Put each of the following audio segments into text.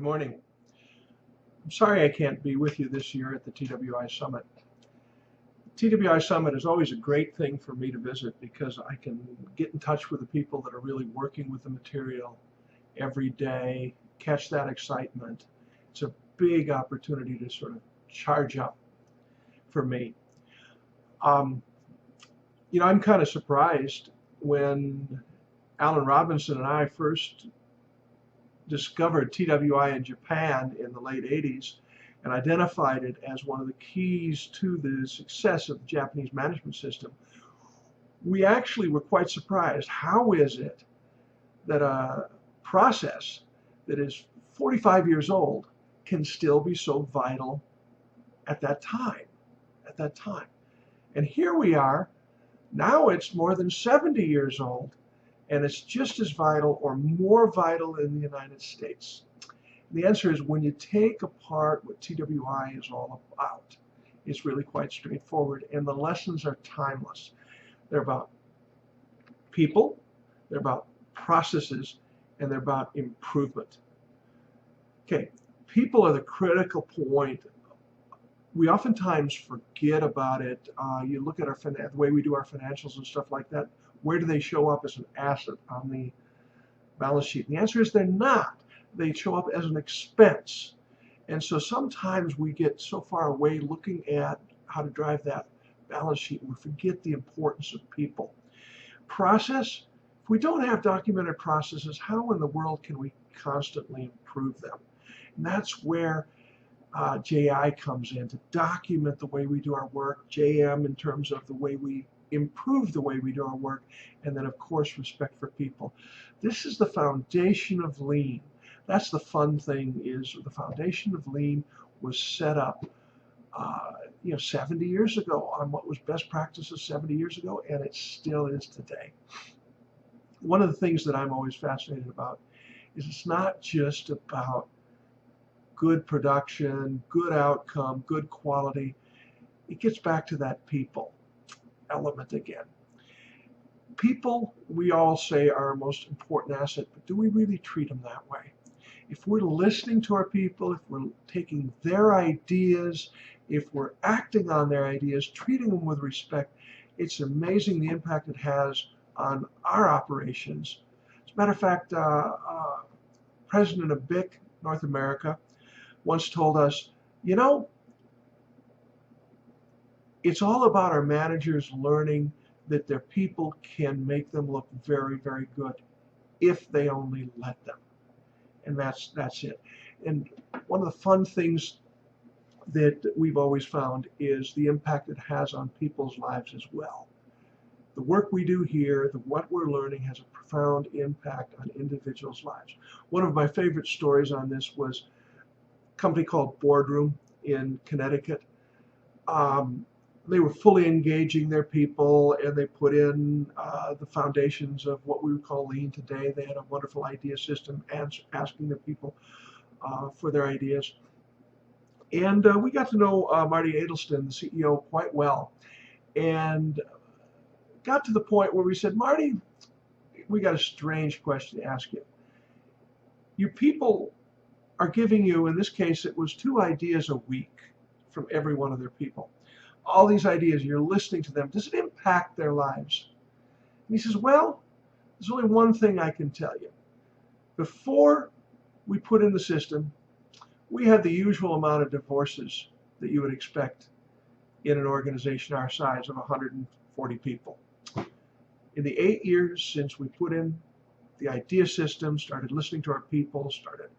morning. I'm sorry I can't be with you this year at the TWI Summit. TWI Summit is always a great thing for me to visit because I can get in touch with the people that are really working with the material every day, catch that excitement. It's a big opportunity to sort of charge up for me. I'm kind of surprised when Alan Robinson and I first discovered TWI in Japan in the late 80s and identified it as one of the keys to the success of the Japanese management system. We actually were quite surprised. How is it that a process that is 45 years old can still be so vital at that time? And here we are, now it's more than 70 years old, and it's just as vital or more vital in the United States. And the answer is, when you take apart what TWI is all about, it's really quite straightforward, and the lessons are timeless. They're about people, they're about processes, and they're about improvement. Okay, people are the critical point. We oftentimes forget about it. You look at the way we do our financials and stuff like that. Where do they show up as an asset on the balance sheet? And the answer is they're not. They show up as an expense. And so sometimes we get so far away looking at how to drive that balance sheet, and we forget the importance of people. Process, if we don't have documented processes, how in the world can we constantly improve them? And that's where JI comes in, to document the way we do our work, JM in terms of the way we improve the way we do our work, and then of course respect for people. This is the foundation of lean. That's the fun thing, is the foundation of lean was set up 70 years ago on what was best practices 70 years ago, and it still is today. One of the things that I'm always fascinated about is it's not just about good production, good outcome, good quality. It gets back to that people element again. People, we all say, are our most important asset, but do we really treat them that way? If we're listening to our people, if we're taking their ideas, if we're acting on their ideas, treating them with respect, it's amazing the impact it has on our operations. As a matter of fact, President of BIC North America once told us, it's all about our managers learning that their people can make them look very, very good if they only let them. And that's it. And one of the fun things that we've always found is the impact it has on people's lives as well. The work we do here, what we're learning, has a profound impact on individuals' lives. One of my favorite stories on this was a company called Boardroom in Connecticut. They were fully engaging their people, and they put in the foundations of what we would call lean today. They had a wonderful idea system, asking their people for their ideas. And we got to know Marty Adelston, the CEO, quite well, and got to the point where we said, Marty, we got a strange question to ask you. Your people are giving you, in this case, it was 2 ideas a week from every one of their people. All these ideas, you're listening to them. Does it impact their lives? And he says, well, there's only one thing I can tell you. Before we put in the system, we had the usual amount of divorces that you would expect in an organization our size of 140 people. In the 8 years since we put in the idea system, started listening to our people, started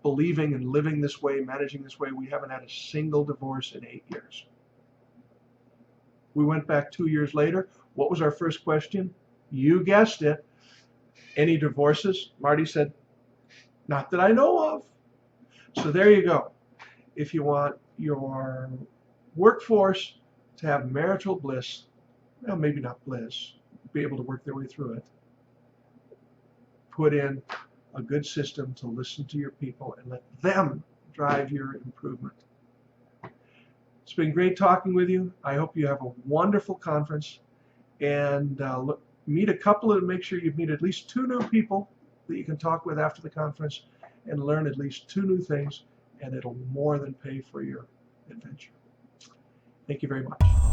believing and living this way, managing this way, we haven't had a single divorce in 8 years. We went back 2 years later. What was our first question? You guessed it. Any divorces? Marty said, not that I know of. So there you go. If you want your workforce to have marital bliss, well, maybe not bliss, be able to work their way through it, put in a good system to listen to your people and let them drive your improvement. It's been great talking with you. I hope you have a wonderful conference, and meet a couple, and make sure you meet at least 2 new people that you can talk with after the conference, and learn at least 2 new things, and it'll more than pay for your adventure. Thank you very much.